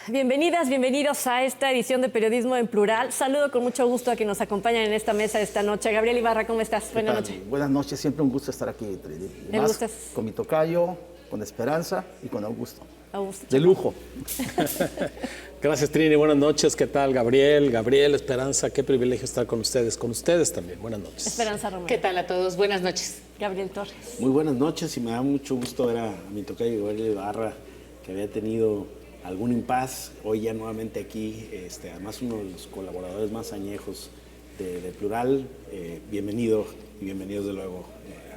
Bienvenidas, bienvenidos a esta edición de Periodismo en Plural. Saludo con mucho gusto a quienes nos acompañan en esta mesa esta noche. Gabriel Ibarra, ¿cómo estás? Buenas noches. Buenas noches, siempre un gusto estar aquí. Más con mi tocayo, con Esperanza y con Augusto. De lujo. Gracias, Trini. Buenas noches. ¿Qué tal, Gabriel, Esperanza? Qué privilegio estar con ustedes también. Buenas noches. Esperanza Romero. ¿Qué tal a todos? Buenas noches. Gabriel Torres. Muy buenas noches y me da mucho gusto ver a mi tocayo Gabriel Ibarra, que había tenido algún impas, hoy ya nuevamente aquí, además uno de los colaboradores más añejos de Plural. Bienvenido y bienvenidos de luego,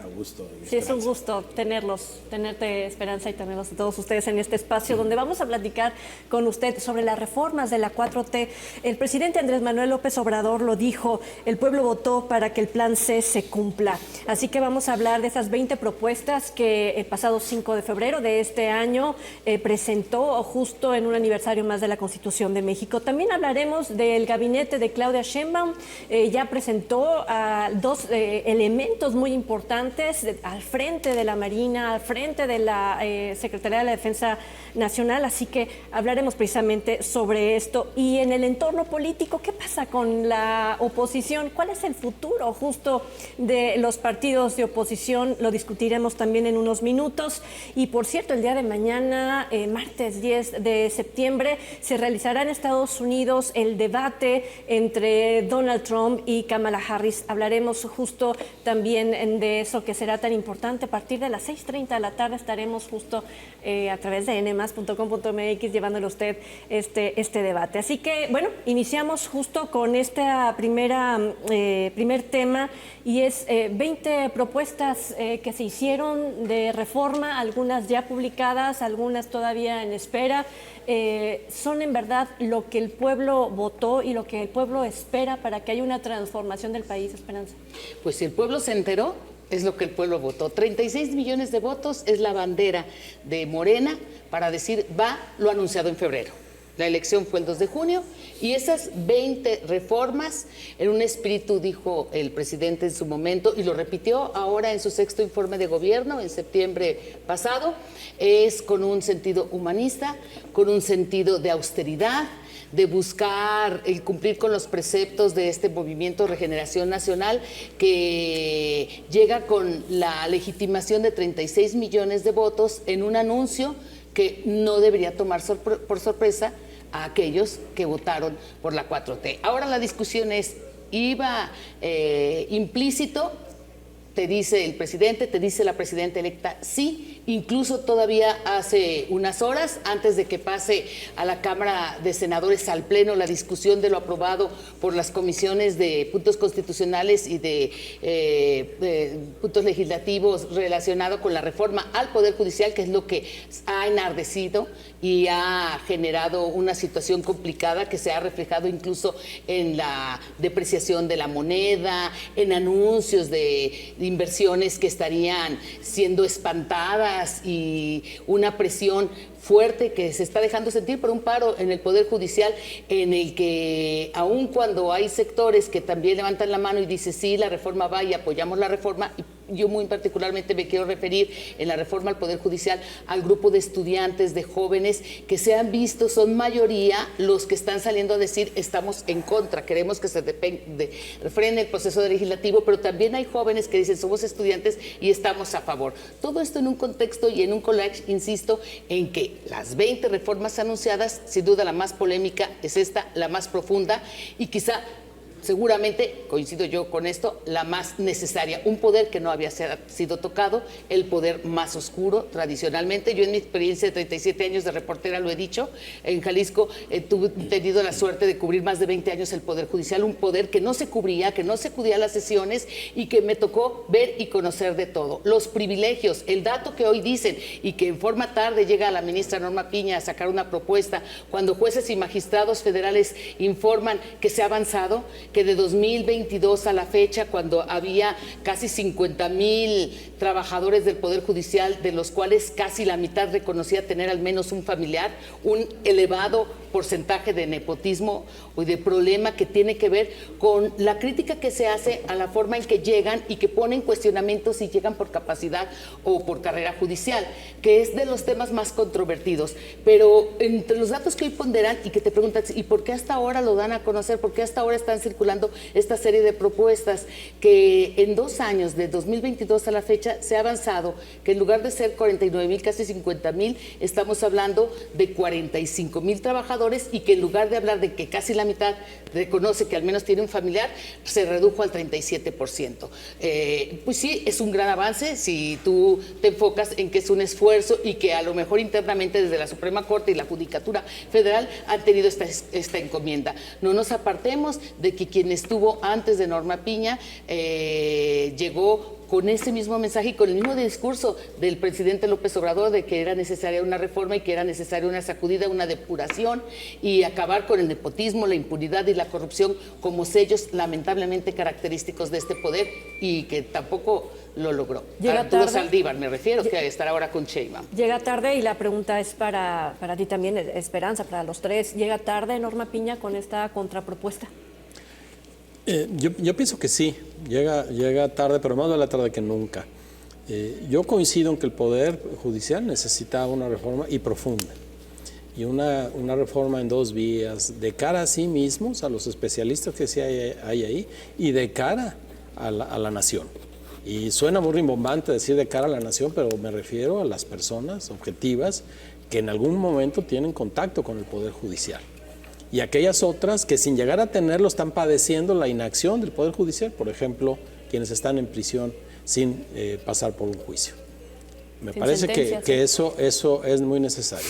Augusto. Sí, es un gusto tenerte, Esperanza, y tenerlos a todos ustedes en este espacio donde vamos a platicar con usted sobre las reformas de la 4T. El presidente Andrés Manuel López Obrador lo dijo, el pueblo votó para que el plan C se cumpla. Así que vamos a hablar de esas 20 propuestas que el pasado 5 de febrero de este año presentó justo en un aniversario más de la Constitución de México. También hablaremos del gabinete de Claudia Sheinbaum. Ya presentó dos elementos muy importantes al frente de la Marina, al frente de la Secretaría de la Defensa Nacional, así que hablaremos precisamente sobre esto. Y en el entorno político, ¿qué pasa con la oposición? ¿Cuál es el futuro justo de los partidos de oposición? Lo discutiremos también en unos minutos. Y por cierto, el día de mañana, martes 10 de septiembre, se realizará en Estados Unidos el debate entre Donald Trump y Kamala Harris. Hablaremos justo también de eso que será tan importante. A partir de las 6:30 de la tarde estaremos justo a través de nmas.com.mx llevándole a usted este debate. Así que, bueno, iniciamos justo con esta primer tema, y es 20 propuestas que se hicieron de reforma, algunas ya publicadas, algunas todavía en espera. Son en verdad lo que el pueblo votó y lo que el pueblo espera para que haya una transformación del país, Esperanza. Pues si el pueblo se enteró, es lo que el pueblo votó. 36 millones de votos es la bandera de Morena para decir va lo anunciado en febrero. La elección fue el 2 de junio y esas 20 reformas, en un espíritu, dijo el presidente en su momento, y lo repitió ahora en su 6º informe de gobierno en septiembre pasado, es con un sentido humanista, con un sentido de austeridad, de buscar el cumplir con los preceptos de este movimiento Regeneración Nacional, que llega con la legitimación de 36 millones de votos en un anuncio que no debería tomar por sorpresa a aquellos que votaron por la 4T. Ahora la discusión es, ¿iba implícito? Te dice el presidente, te dice la presidenta electa, sí, incluso todavía hace unas horas, antes de que pase a la Cámara de Senadores al Pleno la discusión de lo aprobado por las comisiones de puntos constitucionales y de puntos legislativos relacionado con la reforma al Poder Judicial, que es lo que ha enardecido y ha generado una situación complicada que se ha reflejado incluso en la depreciación de la moneda, en anuncios de inversiones que estarían siendo espantadas y una presión fuerte que se está dejando sentir por un paro en el Poder Judicial, en el que aun cuando hay sectores que también levantan la mano y dicen sí, la reforma va y apoyamos la reforma, yo muy particularmente me quiero referir en la reforma al Poder Judicial al grupo de estudiantes, de jóvenes que se han visto, son mayoría los que están saliendo a decir estamos en contra, queremos que se frene el proceso legislativo, pero también hay jóvenes que dicen somos estudiantes y estamos a favor. Todo esto en un contexto y en un collage, insisto, en que las 20 reformas anunciadas, sin duda la más polémica es esta, la más profunda y quizá, seguramente, coincido yo con esto, la más necesaria. Un poder que no había sido tocado, el poder más oscuro tradicionalmente. Yo en mi experiencia de 37 años de reportera lo he dicho, en Jalisco he tenido la suerte de cubrir más de 20 años el Poder Judicial, un poder que no se cubría, que no se acudía a las sesiones y que me tocó ver y conocer de todo. Los privilegios, el dato que hoy dicen y que en forma tarde llega a la ministra Norma Piña a sacar una propuesta, cuando jueces y magistrados federales informan que se ha avanzado, que de 2022 a la fecha, cuando había casi 50,000 trabajadores del Poder Judicial, de los cuales casi la mitad reconocía tener al menos un familiar, un elevado porcentaje de nepotismo o de problema que tiene que ver con la crítica que se hace a la forma en que llegan y que ponen cuestionamientos si llegan por capacidad o por carrera judicial, que es de los temas más controvertidos. Pero entre los datos que hoy ponderan y que te preguntan, ¿y por qué hasta ahora lo dan a conocer? ¿Por qué hasta ahora están circulando esta serie de propuestas? Que en 2 años, de 2022 a la fecha, se ha avanzado, que en lugar de ser 49,000, casi 50,000, estamos hablando de 45,000 trabajadores, y que en lugar de hablar de que casi la mitad reconoce que al menos tiene un familiar, se redujo al 37%. Pues sí, es un gran avance si tú te enfocas en que es un esfuerzo y que a lo mejor internamente desde la Suprema Corte y la Judicatura Federal han tenido esta encomienda. No nos apartemos de que quien estuvo antes de Norma Piña llegó con ese mismo mensaje y con el mismo discurso del presidente López Obrador de que era necesaria una reforma y que era necesaria una sacudida, una depuración y acabar con el nepotismo, la impunidad y la corrupción como sellos lamentablemente característicos de este poder, y que tampoco lo logró. Llega Arturo tarde. Saldívar, me refiero, que estará ahora con Sheinbaum. Llega tarde, y la pregunta es para ti también, Esperanza, para los tres. ¿Llega tarde Norma Piña con esta contrapropuesta? Yo pienso que sí, llega tarde, pero más vale tarde que nunca. Yo coincido en que el Poder Judicial necesitaba una reforma y profunda, y una reforma en 2 vías, de cara a sí mismos, a los especialistas que sí hay ahí, y de cara a la nación. Y suena muy rimbombante decir de cara a la nación, pero me refiero a las personas objetivas que en algún momento tienen contacto con el Poder Judicial. Y aquellas otras que sin llegar a tenerlo están padeciendo la inacción del Poder Judicial, por ejemplo, quienes están en prisión sin pasar por un juicio. Me parece que eso es muy necesario.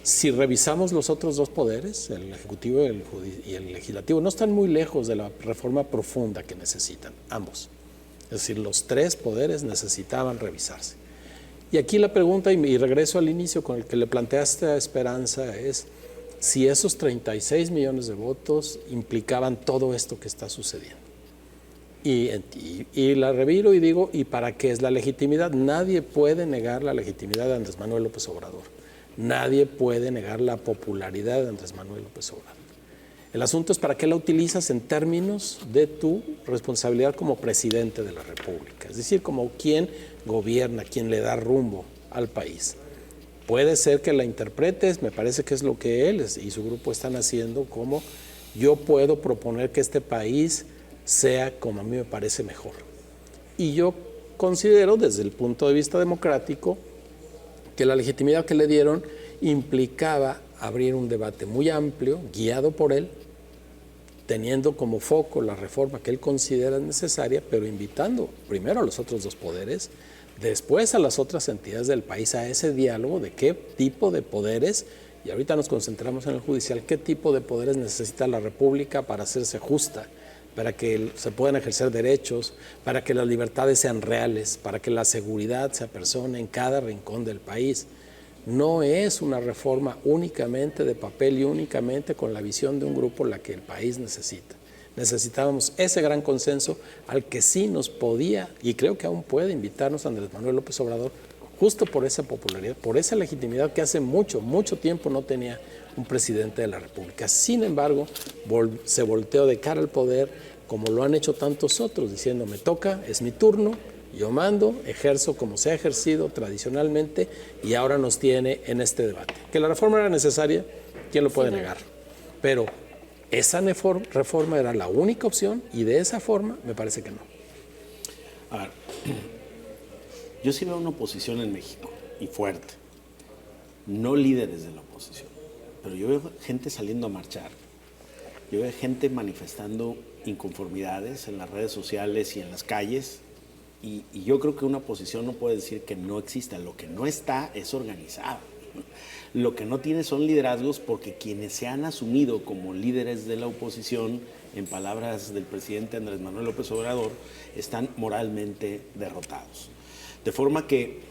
Si revisamos los otros 2 poderes, el Ejecutivo y el Legislativo, no están muy lejos de la reforma profunda que necesitan, ambos. Es decir, los 3 poderes necesitaban revisarse. Y aquí la pregunta, y regreso al inicio con el que le planteaste a Esperanza, es si esos 36 millones de votos implicaban todo esto que está sucediendo. Y la reviro y digo, ¿y para qué es la legitimidad? Nadie puede negar la legitimidad de Andrés Manuel López Obrador. Nadie puede negar la popularidad de Andrés Manuel López Obrador. El asunto es para qué la utilizas en términos de tu responsabilidad como presidente de la República, es decir, como quien gobierna, quien le da rumbo al país. Puede ser que la interpretes, me parece que es lo que él y su grupo están haciendo, como yo puedo proponer que este país sea como a mí me parece mejor. Y yo considero, desde el punto de vista democrático, que la legitimidad que le dieron implicaba abrir un debate muy amplio, guiado por él, teniendo como foco la reforma que él considera necesaria, pero invitando primero a los otros 2 poderes, después a las otras entidades del país a ese diálogo de qué tipo de poderes, y ahorita nos concentramos en el judicial, qué tipo de poderes necesita la República para hacerse justa, para que se puedan ejercer derechos, para que las libertades sean reales, para que la seguridad se apersone en cada rincón del país. No es una reforma únicamente de papel y únicamente con la visión de un grupo la que el país necesita. Necesitábamos ese gran consenso al que sí nos podía, y creo que aún puede invitarnos Andrés Manuel López Obrador, justo por esa popularidad, por esa legitimidad que hace mucho tiempo no tenía un presidente de la República. Sin embargo, se volteó de cara al poder, como lo han hecho tantos otros, diciendo, me toca, es mi turno, yo mando, ejerzo como se ha ejercido tradicionalmente, y ahora nos tiene en este debate. Que la reforma era necesaria, ¿quién lo puede negar? Pero esa reforma era la única opción, y de esa forma me parece que no. A ver, yo sí veo una oposición en México, y fuerte. No líderes de la oposición, pero yo veo gente saliendo a marchar. Yo veo gente manifestando inconformidades en las redes sociales y en las calles. Y yo creo que una oposición no puede decir que no exista. Lo que no está es organizado. Lo que no tiene son liderazgos, porque quienes se han asumido como líderes de la oposición, en palabras del presidente Andrés Manuel López Obrador, están moralmente derrotados. De forma que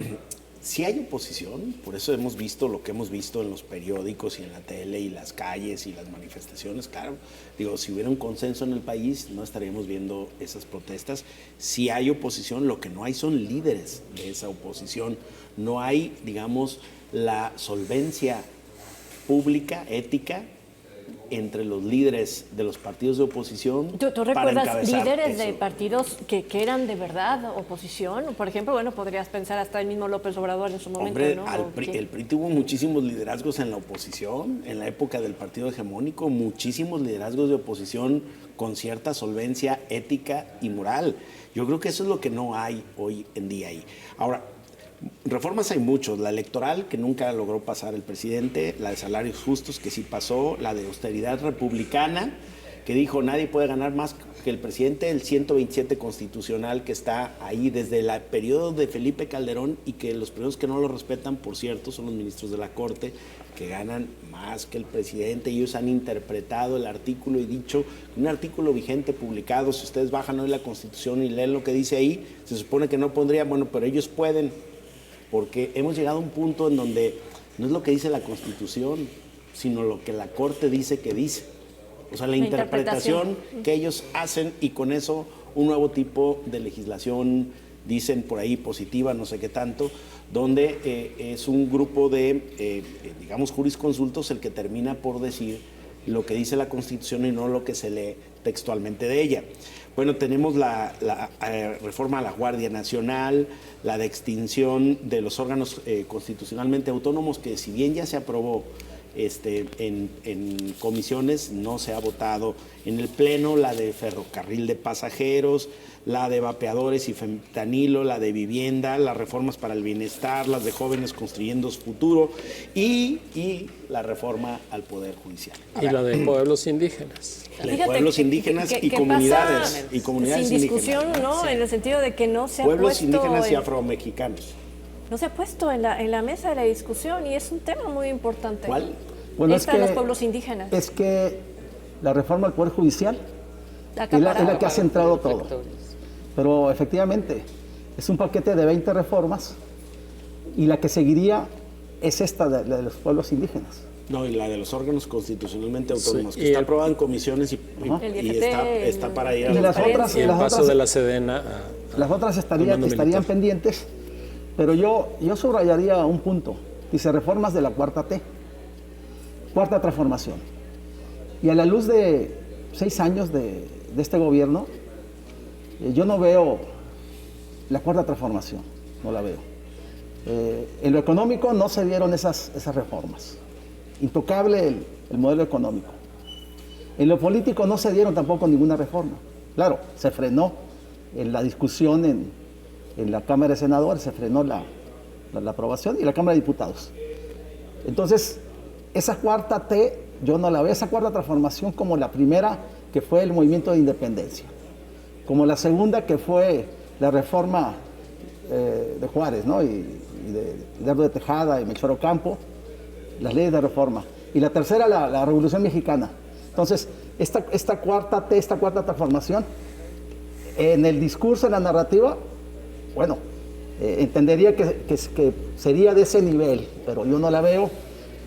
si hay oposición, por eso hemos visto lo que hemos visto en los periódicos y en la tele y las calles y las manifestaciones. Claro, digo, si hubiera un consenso en el país no estaríamos viendo esas protestas. Si hay oposición, lo que no hay son líderes de esa oposición. No hay, digamos, la solvencia pública, ética, entre los líderes de los partidos de oposición. ¿Tú recuerdas líderes de partidos que eran de verdad oposición? Por ejemplo, bueno, podrías pensar hasta el mismo López Obrador en su momento, Hombre, ¿no? el PRI tuvo muchísimos liderazgos en la oposición, en la época del partido hegemónico, muchísimos liderazgos de oposición con cierta solvencia ética y moral. Yo creo que eso es lo que no hay hoy en día ahí. Ahora, reformas hay muchos, la electoral que nunca logró pasar el presidente, la de salarios justos que sí pasó, la de austeridad republicana que dijo nadie puede ganar más que el presidente, el 127 constitucional que está ahí desde el periodo de Felipe Calderón y que los primeros que no lo respetan, por cierto, son los ministros de la Corte que ganan más que el presidente. Ellos han interpretado el artículo y dicho, un artículo vigente publicado, si ustedes bajan hoy la Constitución y leen lo que dice ahí, se supone que no pondría, bueno, pero ellos pueden, porque hemos llegado a un punto en donde no es lo que dice la Constitución, sino lo que la Corte dice que dice. O sea, la interpretación que ellos hacen y con eso un nuevo tipo de legislación, dicen por ahí positiva, no sé qué tanto, donde es un grupo de, digamos, jurisconsultos el que termina por decir lo que dice la Constitución y no lo que se lee textualmente de ella. Bueno, tenemos la reforma a la Guardia Nacional, la de extinción de los órganos constitucionalmente autónomos, que si bien ya se aprobó en comisiones, no se ha votado en el Pleno, la de ferrocarril de pasajeros, la de vapeadores y fentanilo, la de vivienda, las reformas para el bienestar, las de jóvenes construyendo su futuro y la reforma al Poder Judicial. Y la de pueblos indígenas. La de pueblos indígenas y comunidades sin discusión, indígenas, ¿no? Sí. En el sentido de que no se ha pueblos puesto indígenas y afromexicanos. No se ha puesto en la mesa de la discusión y es un tema muy importante. ¿Cuál? Bueno, es que los pueblos indígenas. Es que la reforma al Poder Judicial es la que ha centrado todo. Pero efectivamente, es un paquete de 20 reformas y la que seguiría es esta de los pueblos indígenas. No, y la de los órganos constitucionalmente autónomos, sí, que está aprobada en comisiones y está para ir a las otras, y el paso de la Sedena las otras estarían pendientes, pero yo subrayaría un punto. Dice reformas de la cuarta transformación. Y a la luz de 6 años de este gobierno, yo no veo la cuarta transformación, no la veo. En lo económico no se dieron esas reformas. Intocable el modelo económico. En lo político no se dieron tampoco ninguna reforma. Claro, se frenó en la discusión en la Cámara de Senadores, se frenó la aprobación y la Cámara de Diputados. Entonces, esa cuarta T, yo no la veo, esa cuarta transformación como la primera, que fue el movimiento de independencia, como la segunda, que fue la reforma de Juárez, ¿no? y de Hidalgo de Tejada y Melchor Ocampo, las leyes de reforma, y la tercera, la Revolución Mexicana. Entonces, esta cuarta T, esta cuarta transformación, en el discurso, en la narrativa, bueno, entendería que sería de ese nivel, pero yo no la veo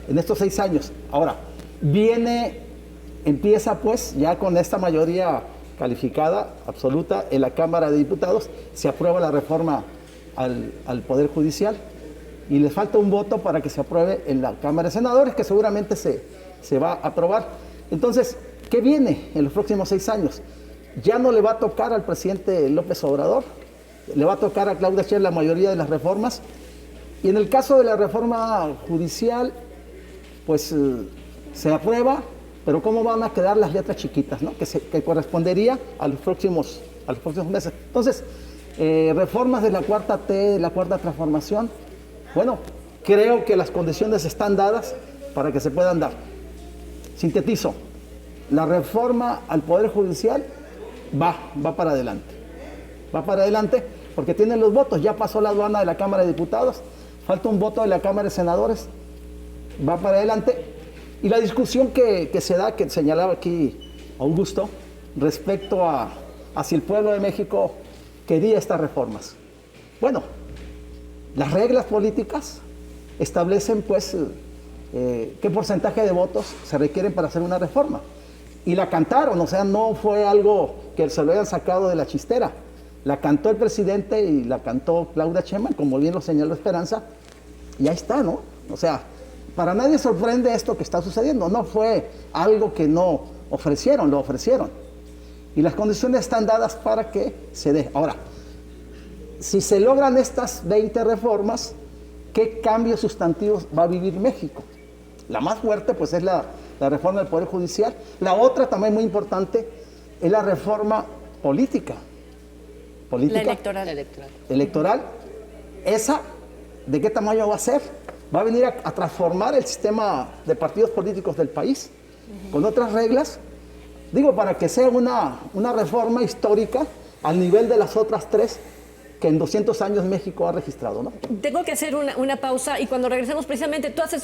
en estos 6 años. Ahora, empieza pues ya con esta mayoría calificada, absoluta, en la Cámara de Diputados, se aprueba la reforma al Poder Judicial y les falta un voto para que se apruebe en la Cámara de Senadores, que seguramente se va a aprobar. Entonces, ¿qué viene en los próximos 6 años? Ya no le va a tocar al presidente López Obrador, le va a tocar a Claudia Sheinbaum la mayoría de las reformas, y en el caso de la reforma judicial, pues se aprueba, pero ¿cómo van a quedar las letras chiquitas, ¿no? que correspondería a los próximos meses? Entonces, reformas de la cuarta T, de la cuarta transformación, bueno, creo que las condiciones están dadas para que se puedan dar. Sintetizo, la reforma al Poder Judicial va para adelante. Va para adelante porque tienen los votos, ya pasó la aduana de la Cámara de Diputados, falta un voto de la Cámara de Senadores, va para adelante. Y la discusión que se da, que señalaba aquí Augusto, respecto a si el pueblo de México quería estas reformas. Bueno, las reglas políticas establecen pues qué porcentaje de votos se requieren para hacer una reforma. Y la cantaron, o sea, no fue algo que se lo hayan sacado de la chistera. La cantó el presidente y la cantó Claudia Sheinbaum, como bien lo señaló Esperanza, y ahí está, ¿no? O sea, para nadie sorprende esto que está sucediendo. No fue algo que no ofrecieron, lo ofrecieron. Y las condiciones están dadas para que se dé. Ahora, si se logran estas 20 reformas, ¿qué cambios sustantivos va a vivir México? La más fuerte, pues, es la reforma del Poder Judicial. La otra, también muy importante, es la reforma política. La electoral. Electoral. Esa, ¿de qué tamaño va a ser? Va a venir a transformar el sistema de partidos políticos del país con otras reglas. Digo, para que sea una reforma histórica al nivel de las otras tres que en 200 años México ha registrado, ¿no? Tengo que hacer una pausa y cuando regresemos precisamente tú haces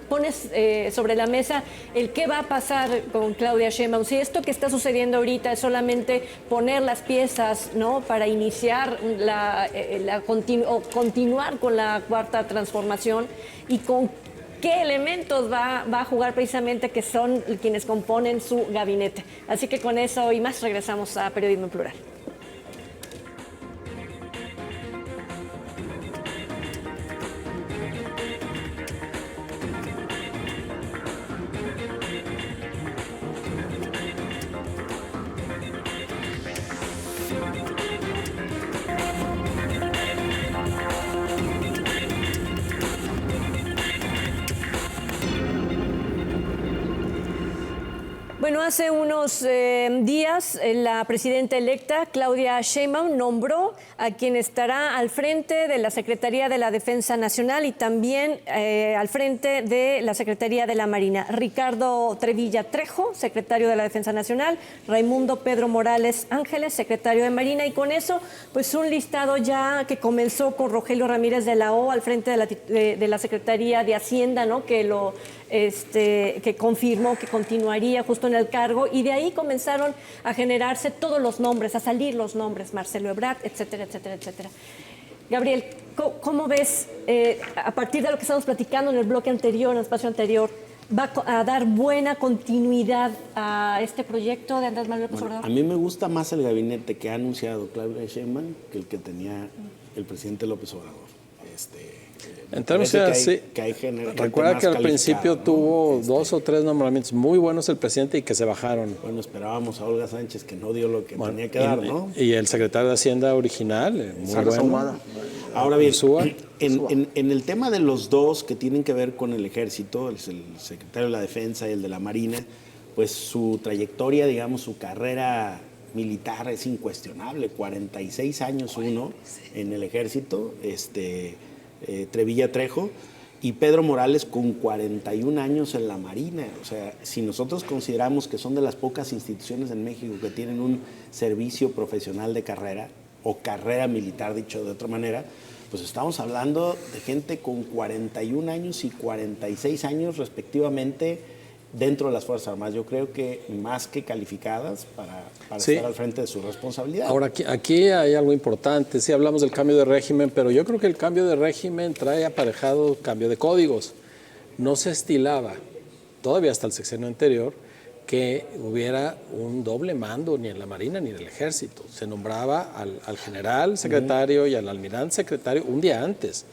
pones sobre la mesa el qué va a pasar con Claudia Sheinbaum. Si esto que está sucediendo ahorita es solamente poner las piezas, ¿no?, para iniciar continuar con la cuarta transformación y con qué elementos va a jugar precisamente que son quienes componen su gabinete. Así que con eso y más regresamos a Periodismo en Plural. Bueno, hace unos días la presidenta electa, Claudia Sheinbaum, nombró a quien estará al frente de la Secretaría de la Defensa Nacional y también al frente de la Secretaría de la Marina. Ricardo Trevilla Trejo, secretario de la Defensa Nacional, Raimundo Pedro Morales Ángeles, secretario de Marina, y con eso, pues un listado ya que comenzó con Rogelio Ramírez de la O al frente de la Secretaría de Hacienda, ¿no?, que confirmó que continuaría justo en el cargo, y de ahí comenzaron a generarse todos los nombres, a salir los nombres, Marcelo Ebrard, etcétera, etcétera, etcétera. Gabriel, ¿cómo ves, a partir de lo que estamos platicando en el bloque anterior, en el espacio anterior, va a dar buena continuidad a este proyecto de Andrés Manuel López Obrador? A mí me gusta más el gabinete que ha anunciado Claudia Sheinbaum que el que tenía el presidente López Obrador. En términos sí. Recuerda que al principio, ¿no?, tuvo 2 o 3 nombramientos muy buenos el presidente y que se bajaron. Bueno, esperábamos a Olga Sánchez, que no dio lo que tenía que dar, ¿no? Y el secretario de Hacienda original, muy bueno. Ahora bien, en el tema de los dos que tienen que ver con el ejército, el secretario de la Defensa y el de la Marina, pues su trayectoria, digamos, su carrera militar es incuestionable. 46 años uno en el ejército, Trevilla Trejo, y Pedro Morales con 41 años en la Marina. O sea, si nosotros consideramos que son de las pocas instituciones en México que tienen un servicio profesional de carrera, o carrera militar, dicho de otra manera, pues estamos hablando de gente con 41 años y 46 años respectivamente dentro de las Fuerzas Armadas. Yo creo que más que calificadas para estar al frente de su responsabilidad. Ahora, aquí hay algo importante. Sí, hablamos del cambio de régimen, pero yo creo que el cambio de régimen trae aparejado cambio de códigos. No se estilaba, todavía hasta el sexenio anterior, que hubiera un doble mando ni en la Marina ni en el Ejército. Se nombraba al general secretario y al almirante secretario un día antes,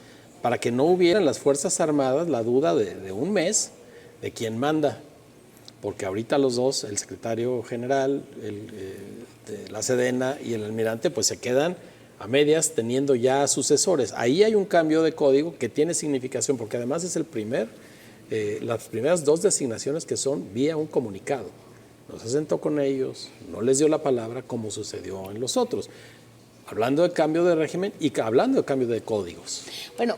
para que no hubiera en las Fuerzas Armadas la duda de un mes de quién manda. Porque ahorita los dos, el secretario general, de la Sedena y el almirante, pues se quedan a medias teniendo ya sucesores. Ahí hay un cambio de código que tiene significación, porque además es las primeras 2 designaciones que son vía un comunicado. No se sentó con ellos, no les dio la palabra como sucedió en los otros. Hablando de cambio de régimen y hablando de cambio de códigos. Bueno,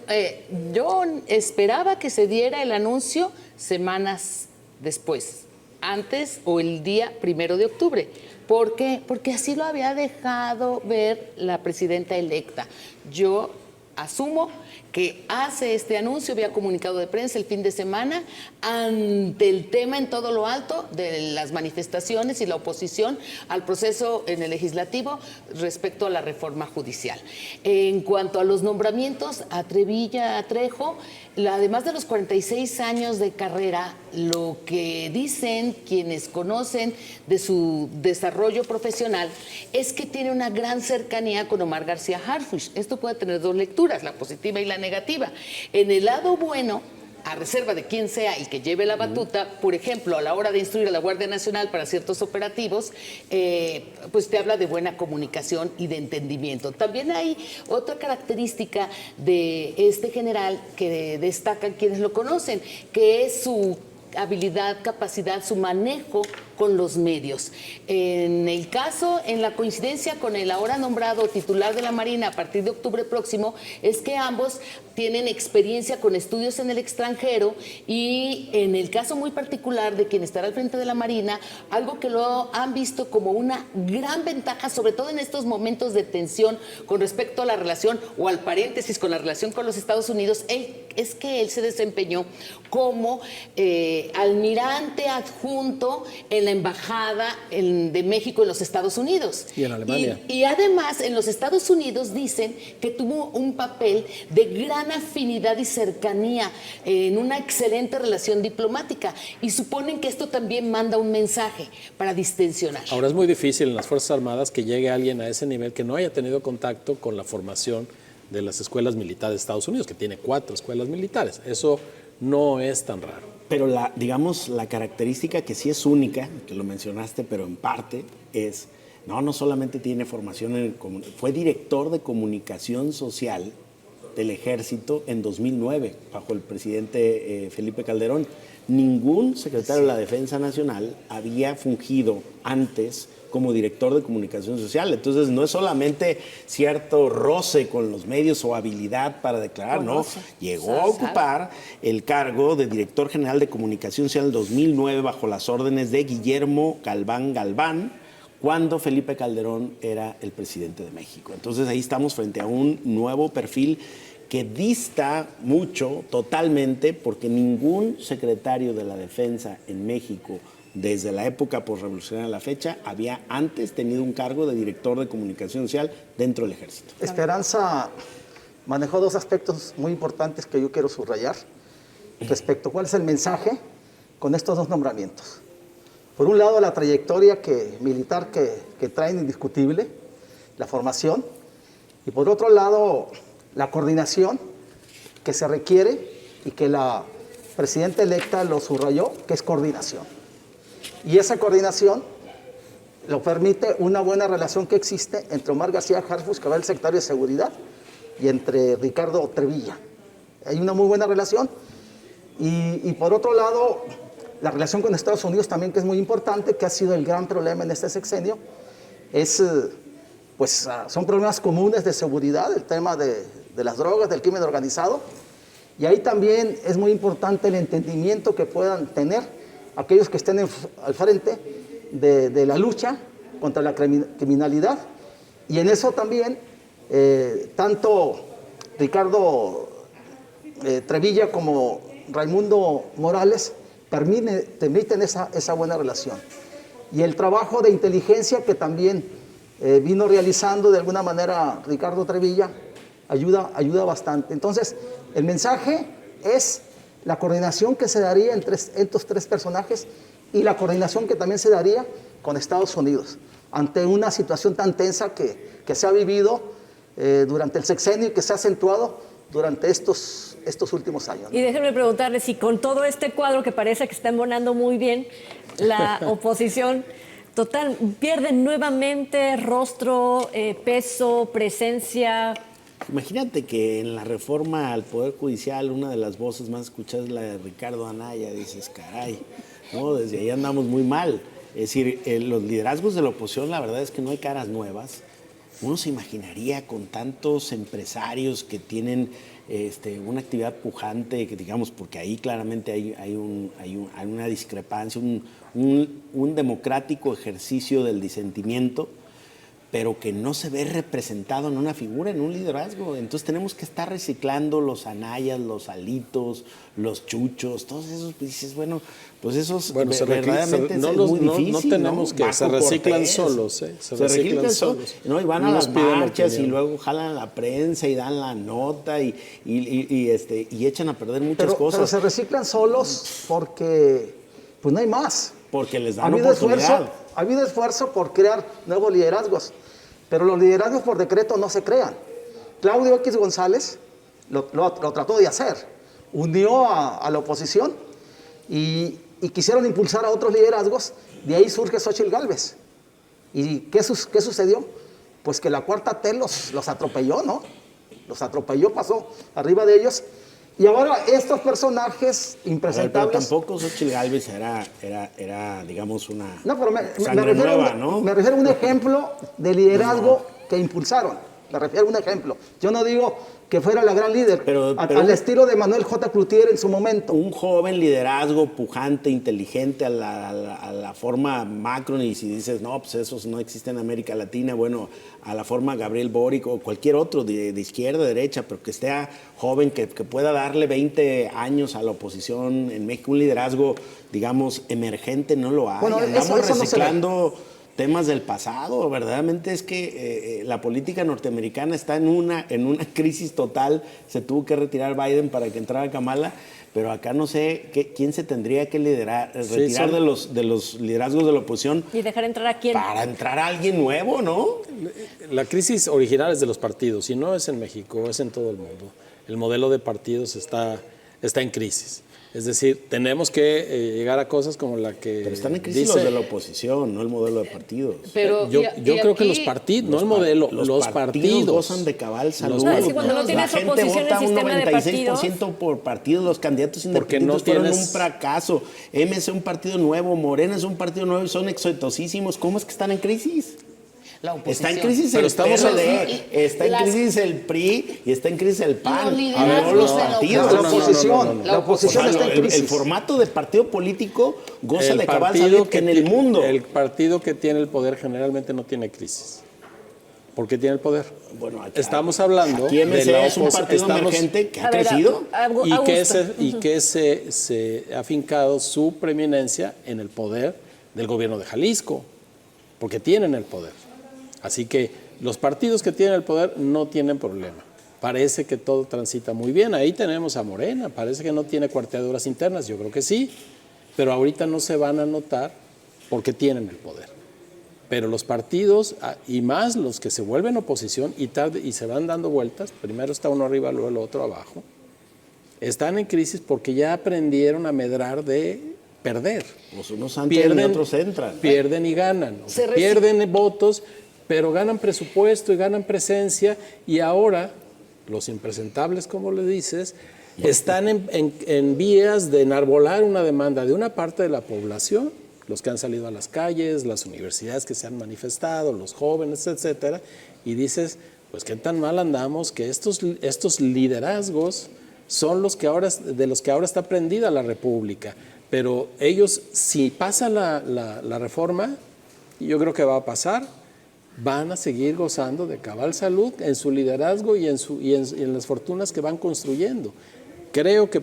yo esperaba que se diera el anuncio semanas después, antes o el día 1 de octubre. ¿Por qué? Porque así lo había dejado ver la presidenta electa. Yo asumo que hace este anuncio vía comunicado de prensa el fin de semana ante el tema en todo lo alto de las manifestaciones y la oposición al proceso en el legislativo respecto a la reforma judicial. En cuanto a los nombramientos, a Trevilla, a Trejo, además de los 46 años de carrera, lo que dicen quienes conocen de su desarrollo profesional es que tiene una gran cercanía con Omar García Harfuch. Esto puede tener 2 lecturas, la positiva y la negativa. En el lado bueno, a reserva de quien sea el que lleve la batuta, por ejemplo, a la hora de instruir a la Guardia Nacional para ciertos operativos, pues te habla de buena comunicación y de entendimiento. También hay otra característica de este general que destacan quienes lo conocen, que es su habilidad, capacidad, su manejo con los medios. En el caso, en la coincidencia con el ahora nombrado titular de la Marina a partir de octubre próximo, es que ambos tienen experiencia con estudios en el extranjero y en el caso muy particular de quien estará al frente de la Marina, algo que lo han visto como una gran ventaja, sobre todo en estos momentos de tensión con respecto a la relación o al paréntesis con la relación con los Estados Unidos, es que él se desempeñó como almirante adjunto en la Embajada de México en los Estados Unidos. Y en Alemania. Y además, en los Estados Unidos dicen que tuvo un papel de gran afinidad y cercanía en una excelente relación diplomática. Y suponen que esto también manda un mensaje para distensionar. Ahora es muy difícil en las Fuerzas Armadas que llegue alguien a ese nivel que no haya tenido contacto con la formación de las escuelas militares de Estados Unidos, que tiene 4 escuelas militares. Eso no es tan raro. Pero digamos, la característica que sí es única, que lo mencionaste, pero en parte, es, no solamente tiene formación, fue director de comunicación social del Ejército en 2009, bajo el presidente Felipe Calderón. Ningún secretario de la Defensa Nacional había fungido antes como director de comunicación social. Entonces, no es solamente cierto roce con los medios o habilidad para declarar, no. Llegó a ocupar el cargo de director general de comunicación social en 2009 bajo las órdenes de Guillermo Galván, cuando Felipe Calderón era el presidente de México. Entonces, ahí estamos frente a un nuevo perfil que dista mucho, totalmente, porque ningún secretario de la Defensa en México desde la época posrevolucionaria a la fecha, había antes tenido un cargo de director de comunicación social dentro del Ejército. Esperanza manejó 2 aspectos muy importantes que yo quiero subrayar respecto a cuál es el mensaje con estos 2 nombramientos. Por un lado, la trayectoria militar que traen indiscutible, la formación, y por otro lado, la coordinación que se requiere y que la presidenta electa lo subrayó, que es coordinación. Y esa coordinación lo permite una buena relación que existe entre Omar García Harfuch, que va el secretario de Seguridad, y entre Ricardo Trevilla. Hay una muy buena relación. Y por otro lado, la relación con Estados Unidos también, que es muy importante, que ha sido el gran problema en este sexenio, son problemas comunes de seguridad, el tema de las drogas, del crimen organizado. Y ahí también es muy importante el entendimiento que puedan tener aquellos que estén al frente de la lucha contra la criminalidad. Y en eso también, tanto Ricardo Trevilla como Raimundo Morales permiten esa buena relación. Y el trabajo de inteligencia que también vino realizando de alguna manera Ricardo Trevilla ayuda bastante. Entonces, el mensaje es la coordinación que se daría entre estos 3 personajes y la coordinación que también se daría con Estados Unidos ante una situación tan tensa que se ha vivido durante el sexenio y que se ha acentuado durante estos últimos años, ¿no? Y déjenme preguntarle si con todo este cuadro que parece que está embonando muy bien, la oposición total pierde nuevamente rostro, peso, presencia. Imagínate que en la reforma al Poder Judicial una de las voces más escuchadas es la de Ricardo Anaya. Dices, caray, ¿no? Desde ahí andamos muy mal. Es decir, los liderazgos de la oposición, la verdad es que no hay caras nuevas. Uno se imaginaría con tantos empresarios que tienen una actividad pujante, que digamos, porque ahí claramente hay una discrepancia, un democrático ejercicio del disentimiento, pero que no se ve representado en una figura, en un liderazgo. Entonces tenemos que estar reciclando los Anayas, los Alitos, los Chuchos, todos esos. Dices, pues esos verdaderamente es muy difícil. No tenemos que, se reciclan solos, ¿eh? Se reciclan solos. ¿No? Y van a las marchas y luego jalan a la prensa y dan la nota y echan a perder muchas cosas. Pero se reciclan solos porque pues no hay más. Porque les dan oportunidad. Ha habido esfuerzo por crear nuevos liderazgos, pero los liderazgos por decreto no se crean. Claudio X González lo trató de hacer, unió a la oposición y quisieron impulsar a otros liderazgos. De ahí surge Xóchitl Gálvez. ¿Y qué sucedió? Pues que la cuarta T los atropelló, ¿no? Los atropelló, pasó arriba de ellos. Y ahora estos personajes impresentables... Pero tampoco Xóchitl Gálvez era, digamos, una No, pero me sangre refiero, nueva, ¿no? me refiero a un ejemplo de liderazgo que impulsaron. Me refiero a un ejemplo. Yo no digo que fuera la gran líder, Pero al estilo de Manuel J. Cloutier en su momento. Un joven liderazgo pujante, inteligente a la forma Macron, y si dices, no, pues esos no existen en América Latina, bueno, a la forma Gabriel Boric o cualquier otro de izquierda, derecha, pero que esté joven, que pueda darle 20 años a la oposición en México, un liderazgo, digamos, emergente, no lo hay. Bueno, Andamos eso no se ve. reciclando temas del pasado. Verdaderamente es que la política norteamericana está en una crisis total. Se tuvo que retirar Biden para que entrara Kamala, pero acá no sé quién se tendría que retirar de los liderazgos de la oposición. ¿Y dejar entrar a quién? Para entrar a alguien nuevo, ¿no? La crisis original es de los partidos, y no es en México, es en todo el mundo. El modelo de partidos está en crisis. Es decir, tenemos que llegar a cosas como la que Pero están en crisis los de la oposición, no el modelo de partidos. Pero, yo y creo que aquí- los partidos, no el modelo, los partidos gozan de cabal salud. No, es que cuando no La tienes gente oposición en vota un sistema de 96% por partidos. Los candidatos Porque no independientes fueron tienes- un fracaso. MC es un partido nuevo, Morena es un partido nuevo y son exitosísimos. ¿Cómo es que están en crisis? La Está en oposición. crisis Pero el estamos PRD, está en las- crisis el PRI y está en crisis el PAN. Los liderazgos No los de la partidos. La oposición, no. la oposición O sea, está en crisis. el formato de partido político goza El de cabal partido salud en el mundo. El partido que tiene el poder generalmente no tiene crisis. ¿Por qué tiene el poder? Bueno, aquí- Estamos hablando aquí MC de la es un partido emergente que ha crecido. y que se ha afincado su preeminencia en el poder del gobierno de Jalisco, porque tienen el poder. Así que los partidos que tienen el poder no tienen problema. Parece que todo transita muy bien. Ahí tenemos a Morena, parece que no tiene cuarteaduras internas, yo creo que sí, pero ahorita no se van a notar porque tienen el poder. Pero los partidos, y más los que se vuelven oposición y se van dando vueltas, primero está uno arriba, luego el otro abajo, están en crisis porque ya aprendieron a medrar de perder. Pues unos entran y otros entran. Pierden y ganan. O sea, Se pierden votos, pero ganan presupuesto y ganan presencia. Y ahora, los impresentables, como le dices, están en vías de enarbolar una demanda de una parte de la población, los que han salido a las calles, las universidades que se han manifestado, los jóvenes, etcétera, y dices, pues qué tan mal andamos que estos liderazgos son de los que ahora está prendida la República. Pero ellos, si pasa la reforma, yo creo que va a pasar, van a seguir gozando de cabal salud en su liderazgo y en las fortunas que van construyendo. Creo que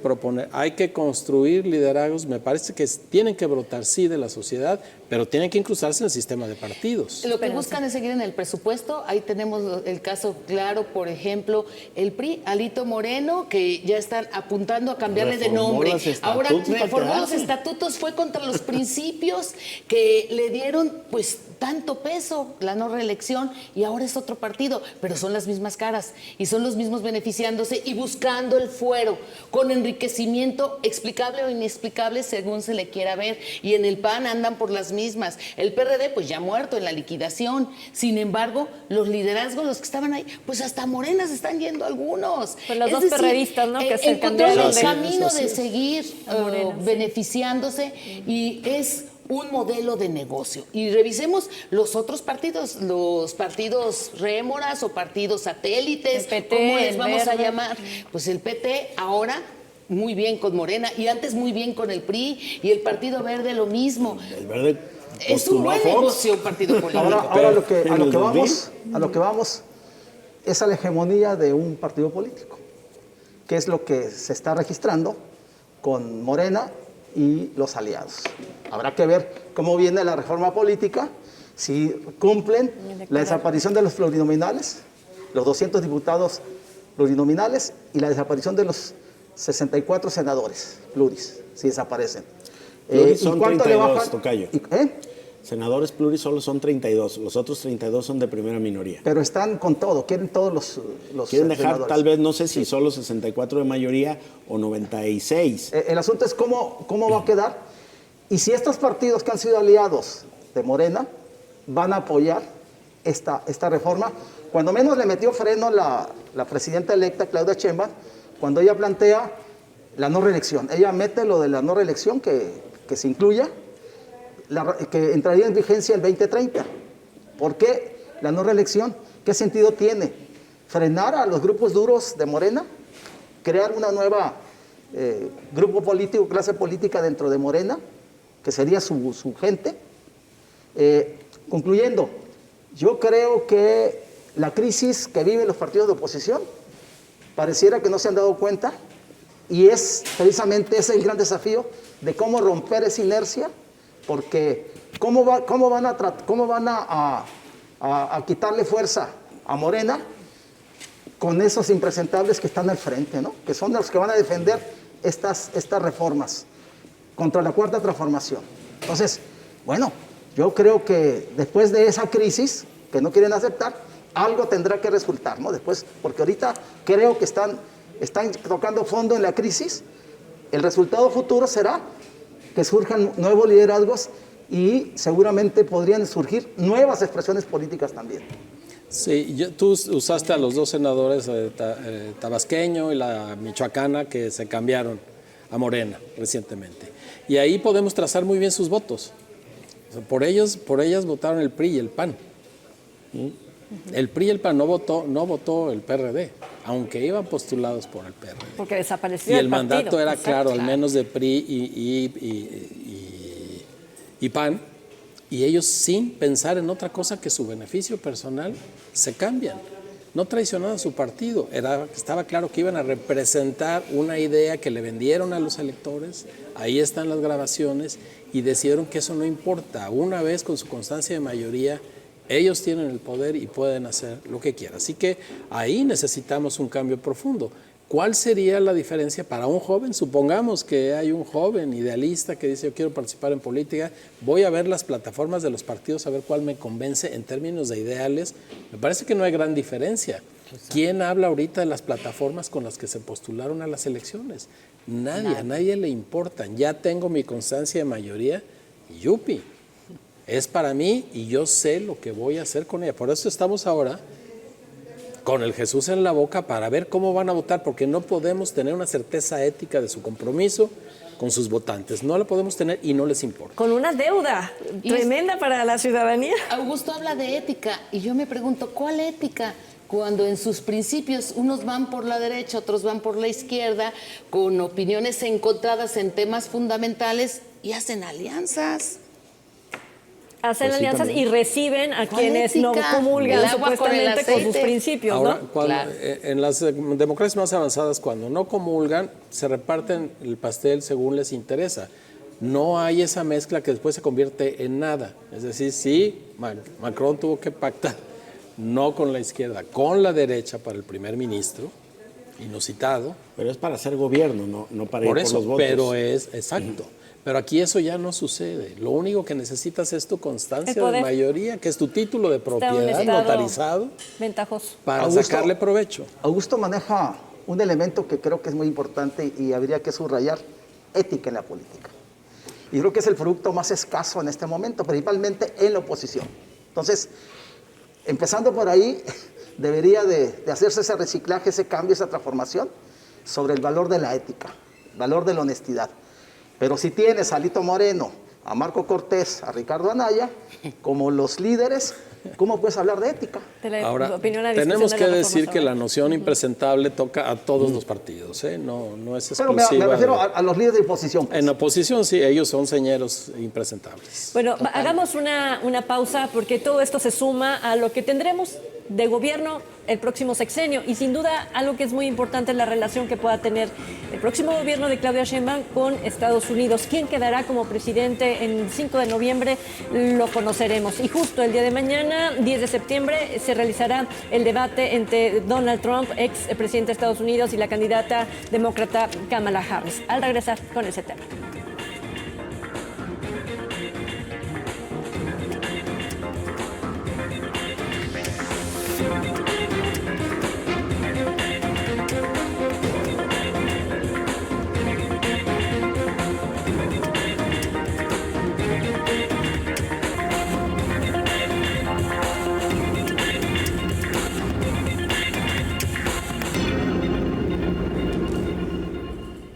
hay que construir liderazgos, me parece que tienen que brotar, sí, de la sociedad, pero tienen que incrustarse en el sistema de partidos. Lo que buscan es seguir en el presupuesto. Ahí tenemos el caso claro, por ejemplo, el PRI, Alito Moreno, que ya están apuntando a cambiarle de Reformó nombre. los estatutos Ahora para reformó los quedarse. estatutos, fue contra los principios que le dieron pues tanto peso, la no reelección, y ahora es otro partido, pero son las mismas caras y son los mismos beneficiándose y buscando el fuero, con enriquecimiento explicable o inexplicable según se le quiera ver. Y en el PAN andan por las mismas. El PRD pues ya muerto en la liquidación. Sin embargo, los liderazgos, los que estaban ahí, pues hasta Morena se están yendo algunos. Pues los Es dos decir, perredistas, ¿no? Que se encontraron cambiaron el de- camino Eso sí de es. seguir A Morena, sí. beneficiándose, y es un modelo de negocio. Y revisemos los otros partidos, los partidos rémoras o partidos satélites, El PT, ¿cómo les el vamos a Verde. llamar? Pues el PT ahora muy bien con Morena y antes muy bien con el PRI, y el Partido Verde lo mismo. El Verde Es un postuló a buen Fox. negocio un partido político. Ahora a lo que en el 2000. vamos es a la hegemonía de un partido político, que es lo que se está registrando con Morena y los aliados. Habrá que ver cómo viene la reforma política, si cumplen la desaparición de los plurinominales, los 200 diputados plurinominales y la desaparición de los 64 senadores pluris, si desaparecen. Pluris ¿Y son cuánto le 32, bajan? tocayo. senadores pluris solo son 32, los otros 32 son de primera minoría. Pero están con todo, quieren todos los Quieren dejar senadores. tal vez, no sé si solo 64 de mayoría o 96. El asunto es cómo va a quedar y si estos partidos que han sido aliados de Morena van a apoyar esta reforma. Cuando menos le metió freno la presidenta electa, Claudia Sheinbaum, cuando ella plantea la no reelección. Ella mete lo de la no reelección, que se incluya, que entraría en vigencia el 2030. ¿Por qué la no reelección? ¿Qué sentido tiene? ¿Frenar a los grupos duros de Morena? ¿Crear una nueva grupo político, clase política dentro de Morena, que sería su gente? Concluyendo, yo creo que la crisis que viven los partidos de oposición pareciera que no se han dado cuenta y es precisamente ese el gran desafío de cómo romper esa inercia, porque cómo van a quitarle fuerza a Morena con esos impresentables que están al frente, ¿no? Que son los que van a defender estas reformas contra la cuarta transformación. Entonces, bueno, yo creo que después de esa crisis que no quieren aceptar, algo tendrá que resultar, ¿no? Después, porque ahorita creo que están tocando fondo en la crisis. El resultado futuro será que surjan nuevos liderazgos y seguramente podrían surgir nuevas expresiones políticas también. Sí, tú usaste a los dos senadores tabasqueño y la michoacana que se cambiaron a Morena recientemente. Y ahí podemos trazar muy bien sus votos. O sea, por ellas votaron el PRI y el PAN. El PRI y el PAN no votó el PRD, aunque iban postulados por el PRD. Porque desapareció y el el partido. mandato era Exacto. claro, al menos de PRI y PAN, y ellos sin pensar en otra cosa que su beneficio personal se cambian. No traicionaron a su partido, estaba claro que iban a representar una idea que le vendieron a los electores, ahí están las grabaciones, y decidieron que eso no importa. Una vez con su constancia de mayoría, ellos tienen el poder y pueden hacer lo que quieran. Así que ahí necesitamos un cambio profundo. ¿Cuál sería la diferencia para un joven? Supongamos que hay un joven idealista que dice: yo quiero participar en política, voy a ver las plataformas de los partidos a ver cuál me convence en términos de ideales. Me parece que no hay gran diferencia. ¿Quién habla ahorita de las plataformas con las que se postularon a las elecciones? Nadie, a nadie le importan. Ya tengo mi constancia de mayoría, yupi. Es para mí y yo sé lo que voy a hacer con ella. Por eso estamos ahora con el Jesús en la boca para ver cómo van a votar, porque no podemos tener una certeza ética de su compromiso con sus votantes. No la podemos tener y no les importa. Con una deuda tremenda para la ciudadanía. Augusto habla de ética y yo me pregunto, ¿cuál ética? Cuando en sus principios unos van por la derecha, otros van por la izquierda, con opiniones encontradas en temas fundamentales y hacen alianzas. Hacen Pues sí, alianzas también. y reciben a ¿Cuál quienes no ética? comulgan El agua con el supuestamente con sus aceite. principios, Ahora, ¿no? Claro. en las democracias más avanzadas, cuando no comulgan, se reparten el pastel según les interesa. No hay esa mezcla que después se convierte en nada. Es decir, sí, Macron tuvo que pactar, no con la izquierda, con la derecha para el primer ministro, inusitado. Pero es para hacer gobierno, no para Por ir eso, por los votos. pero es exacto. Pero aquí eso ya no sucede. Lo único que necesitas es tu constancia El de poder. mayoría, que es tu título de Está un propiedad estado notarizado ventajoso. para Augusto. sacarle provecho. Augusto maneja un elemento que creo que es muy importante y habría que subrayar: ética en la política. Y creo que es el producto más escaso en este momento, principalmente en la oposición. Entonces, empezando por ahí, debería de hacerse ese reciclaje, ese cambio, esa transformación sobre el valor de la ética, el valor de la honestidad. Pero si tienes a Alito Moreno, a Marco Cortés, a Ricardo Anaya, como los líderes, ¿cómo puedes hablar de ética? De la Ahora, opinión a discusión tenemos de que la decir reforma que la sobre- noción impresentable toca a todos los partidos, ¿eh? No es Pero exclusiva. me refiero de- a los líderes de oposición. Pues. En oposición, sí, ellos son señeros impresentables. Bueno, hagamos una pausa porque todo esto se suma a lo que tendremos de gobierno el próximo sexenio y sin duda algo que es muy importante es la relación que pueda tener el próximo gobierno de Claudia Sheinbaum con Estados Unidos. ¿Quién quedará como presidente en 5 de noviembre? Lo conoceremos. Y justo el día de mañana, 10 de septiembre, se realizará el debate entre Donald Trump, ex presidente de Estados Unidos, y la candidata demócrata Kamala Harris. Al regresar con ese tema.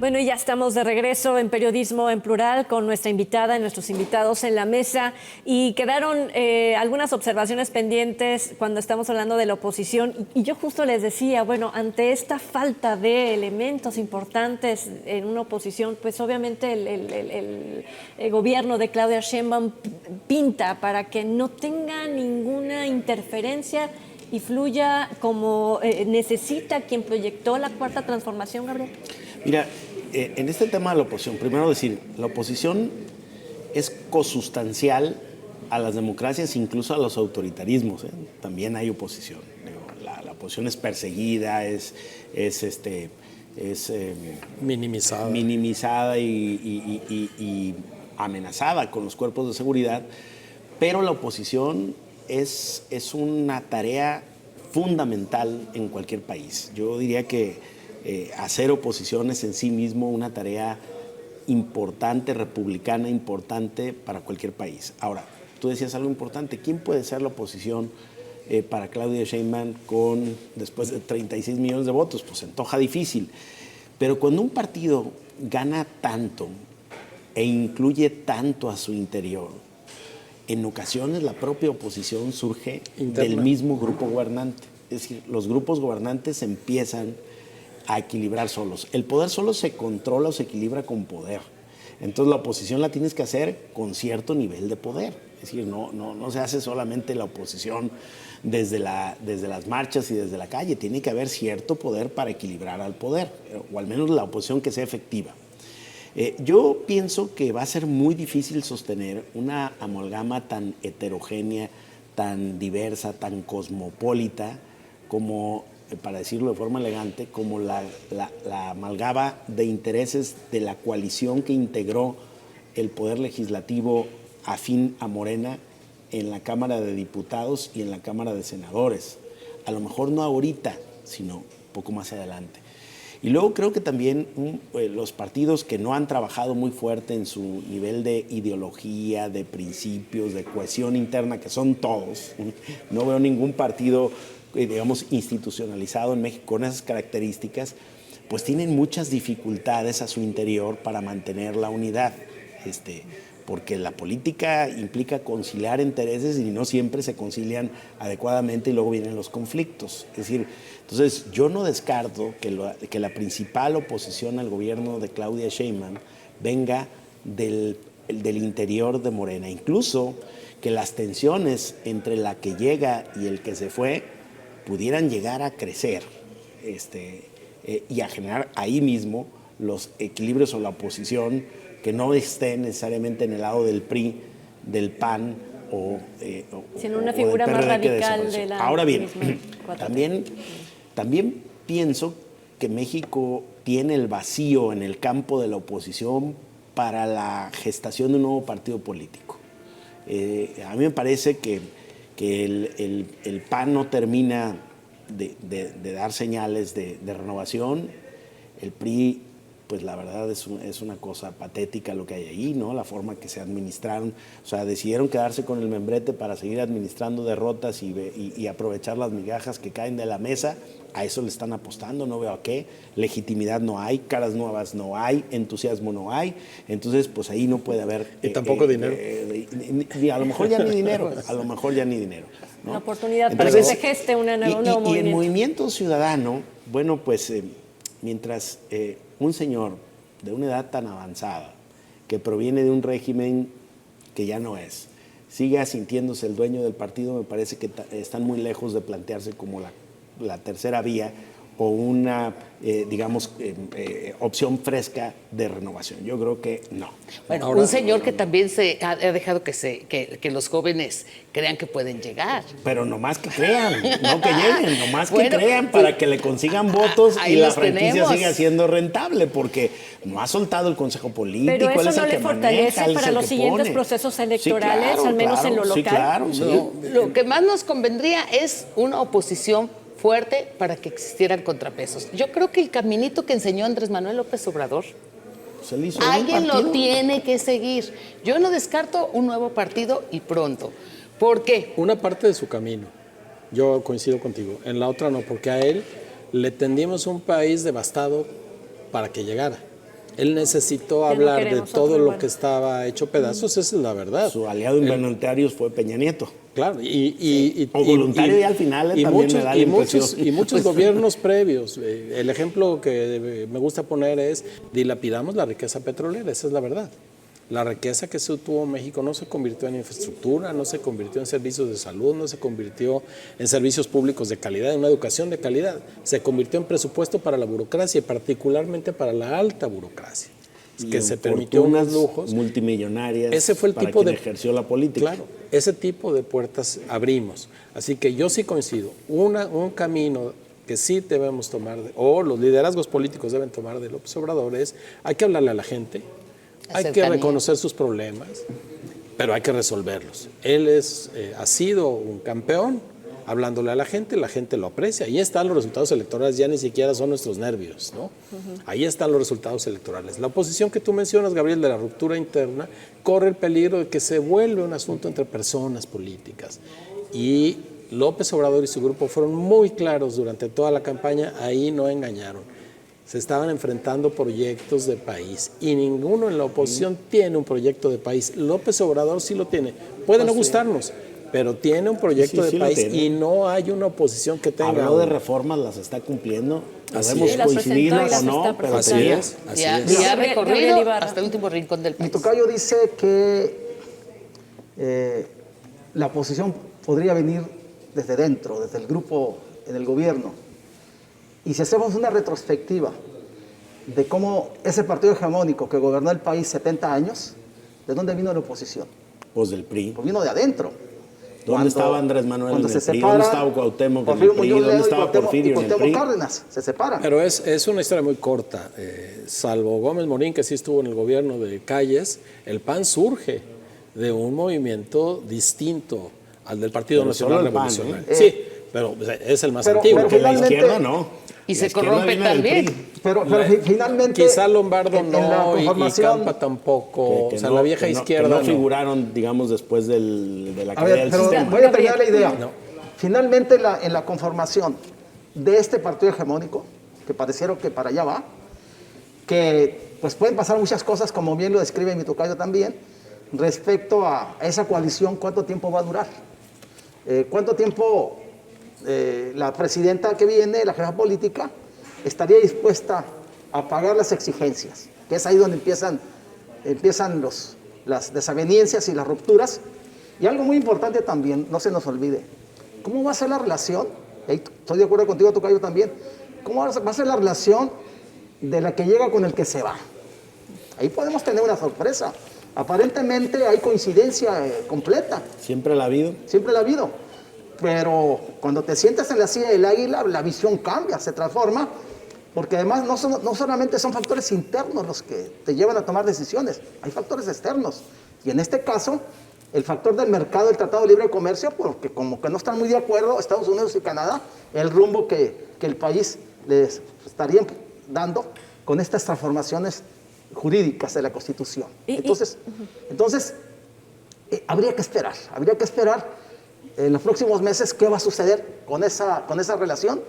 Bueno, y ya estamos de regreso en Periodismo en Plural con nuestra invitada y nuestros invitados en la mesa. Y quedaron algunas observaciones pendientes cuando estamos hablando de la oposición. Y yo justo les decía, bueno, ante esta falta de elementos importantes en una oposición, pues obviamente el gobierno de Claudia Sheinbaum pinta para que no tenga ninguna interferencia y fluya como necesita quien proyectó la Cuarta Transformación, Gabriel. Mira, en este tema de la oposición, primero decir, la oposición es cosustancial a las democracias, incluso a los autoritarismos. También hay oposición. La oposición es perseguida, es minimizada y amenazada con los cuerpos de seguridad, pero la oposición es una tarea fundamental en cualquier país. Yo diría que hacer oposición es en sí mismo una tarea importante, republicana, importante para cualquier país. Ahora, tú decías algo importante, ¿quién puede ser la oposición para Claudia Sheinbaum después de 36 millones de votos? Pues se antoja difícil. Pero cuando un partido gana tanto e incluye tanto a su interior, en ocasiones la propia oposición surge del mismo grupo gobernante. Es decir, los grupos gobernantes empiezan a equilibrar solos. El poder solo se controla o se equilibra con poder. Entonces la oposición la tienes que hacer con cierto nivel de poder. Es decir, no se hace solamente la oposición desde las marchas y desde la calle. Tiene que haber cierto poder para equilibrar al poder, o al menos la oposición que sea efectiva. Yo pienso que va a ser muy difícil sostener una amalgama tan heterogénea, tan diversa, tan cosmopolita como, para decirlo de forma elegante, como la amalgama de intereses de la coalición que integró el Poder Legislativo afín a Morena en la Cámara de Diputados y en la Cámara de Senadores. A lo mejor no ahorita, sino poco más adelante. Y luego creo que también los partidos que no han trabajado muy fuerte en su nivel de ideología, de principios, de cohesión interna, que son todos, no veo ningún partido digamos, institucionalizado en México con esas características, pues tienen muchas dificultades a su interior para mantener la unidad, porque la política implica conciliar intereses y no siempre se concilian adecuadamente y luego vienen los conflictos. Es decir, entonces yo no descarto que la principal oposición al gobierno de Claudia Sheinbaum venga del interior de Morena, incluso que las tensiones entre la que llega y el que se fue pudieran llegar a crecer y a generar ahí mismo los equilibrios o la oposición que no esté necesariamente en el lado del PRI, del PAN sino una figura más radical de la... Ahora bien, también pienso que México tiene el vacío en el campo de la oposición para la gestación de un nuevo partido político. A mí me parece que el PAN no termina de dar señales de renovación. El PRI, pues la verdad es una cosa patética lo que hay ahí, ¿no? La forma que se administraron, o sea, decidieron quedarse con el membrete para seguir administrando derrotas y aprovechar las migajas que caen de la mesa. A eso le están apostando, no veo a qué. Legitimidad no hay, caras nuevas no hay, entusiasmo no hay. Entonces, pues ahí no puede haber... Y tampoco dinero. A lo mejor ya ni dinero, ¿no? La oportunidad para que se geste un nuevo movimiento. Y el movimiento ciudadano, bueno, pues mientras un señor de una edad tan avanzada, que proviene de un régimen que ya no es, siga sintiéndose el dueño del partido, me parece que están muy lejos de plantearse como la tercera vía o una, opción fresca de renovación. Yo creo que no. Bueno, un señor que también se ha dejado que los jóvenes crean que pueden llegar. Pero nomás que crean, no que lleguen, nomás Bueno, que crean para que le consigan votos ahí y la los franquicia tenemos. siga siendo rentable, porque no ha soltado el Consejo Político. Pero él eso es no el le que fortalece maneja, él es para el los que siguientes pone. procesos Sí, electorales, claro, al menos en lo sí, local. claro, sí. Lo que más nos convendría es una oposición fuerte para que existieran contrapesos. Yo creo que el caminito que enseñó Andrés Manuel López Obrador, Se le hizo un alguien lo partido. tiene que seguir. Yo no descarto un nuevo partido y pronto. ¿Por qué? Una parte de su camino, yo coincido contigo, en la otra no, porque a él le tendimos un país devastado para que llegara. Él necesitó no hablar de queremos todo otro lo igual. que estaba hecho pedazos, esa es la verdad. Su aliado inventario fue Peña Nieto. Claro, y O voluntario y al final también me da la impresión. y muchos gobiernos previos. El ejemplo que me gusta poner es dilapidamos la riqueza petrolera, esa es la verdad. La riqueza que se tuvo México no se convirtió en infraestructura, no se convirtió en servicios de salud, no se convirtió en servicios públicos de calidad, en una educación de calidad. Se convirtió en presupuesto para la burocracia y particularmente para la alta burocracia, Y que en se permitió unos fortunas lujos. multimillonarias Ese fue el para tipo quien de ejerció la política. Claro, ese tipo de puertas abrimos. Así que yo sí coincido. Un camino que sí debemos tomar, o los liderazgos políticos deben tomar de López Obrador es, hay que hablarle a la gente, hay que Cercanía. reconocer sus problemas, pero hay que resolverlos. Él ha sido un campeón hablándole a la gente lo aprecia. Ahí están los resultados electorales, ya ni siquiera son nuestros nervios, ¿no? Ahí están los resultados electorales. La oposición que tú mencionas, Gabriel, de la ruptura interna, corre el peligro de que se vuelva un asunto entre personas políticas. Y López Obrador y su grupo fueron muy claros durante toda la campaña, ahí no engañaron. Se estaban enfrentando proyectos de país y ninguno en la oposición tiene un proyecto de país. López Obrador sí lo tiene. Puede no gustarnos, pero tiene un proyecto Sí, de sí lo país tiene. y no hay una oposición que tenga. Habló de reformas, las está cumpliendo. Así Podemos es. Las coincidirlas presentó y o las no, está pero Así tenía. es, así Ya, es. y ha Gabriel recorrido Ibarra. hasta el último rincón del Mi país. tocayo dice que la oposición podría venir desde dentro, desde el grupo en el gobierno. Y si hacemos una retrospectiva de cómo ese partido hegemónico que gobernó el país 70 años, ¿de dónde vino la oposición? Pues del PRI. Pues vino de adentro. ¿Dónde estaba Andrés Manuel cuando en el se PRI? separa, ¿Dónde estaba Cuauhtémoc en el Porfirio PRI? Muñoz ¿Dónde Ledo y estaba Cuauhtémoc- Porfirio en y el Cuauhtémoc PRI? Cárdenas? Se separan. Pero es una historia muy corta. Salvo Gómez Morín, que sí estuvo en el gobierno de Calles, el PAN surge de un movimiento distinto al del Partido Pero Nacional solo el PAN, Revolucionario. Sí, pero es el más pero- antiguo. pero Porque la finalmente- izquierda no. Y La se izquierda corrompe viene del también. PRI. Pero finalmente... Quizá Lombardo en la no y conformación- Campa tampoco. Que O sea, no- la vieja que no- izquierda que no no. figuraron, digamos, después de la A caída ver, del pero sistema. voy a terminar la idea. No. Finalmente, en la conformación de este partido hegemónico, que pareciera que para allá va, que pues pueden pasar muchas cosas, como bien lo describe mi tocayo también, respecto a esa coalición, ¿cuánto tiempo va a durar? ¿Cuánto tiempo la presidenta que viene, la jefa política, estaría dispuesta a pagar las exigencias? Que es ahí donde empiezan las desavenencias y las rupturas. Y algo muy importante también, no se nos olvide, ¿cómo va a ser la relación? Ahí estoy de acuerdo contigo, tocayo, también. ¿Cómo va a ser la relación de la que llega con el que se va? Ahí podemos tener una sorpresa. Aparentemente hay coincidencia completa, Siempre la ha habido. siempre la ha habido. Pero cuando te sientas en la silla del águila, la visión cambia, se transforma, porque además no solamente son factores internos los que te llevan a tomar decisiones, hay factores externos. Y en este caso, el factor del mercado, el Tratado de Libre Comercio, porque como que no están muy de acuerdo Estados Unidos y Canadá, el rumbo que el país les estaría dando con estas transformaciones jurídicas de la Constitución. Entonces, habría que esperar en los próximos meses qué va a suceder con esa relación,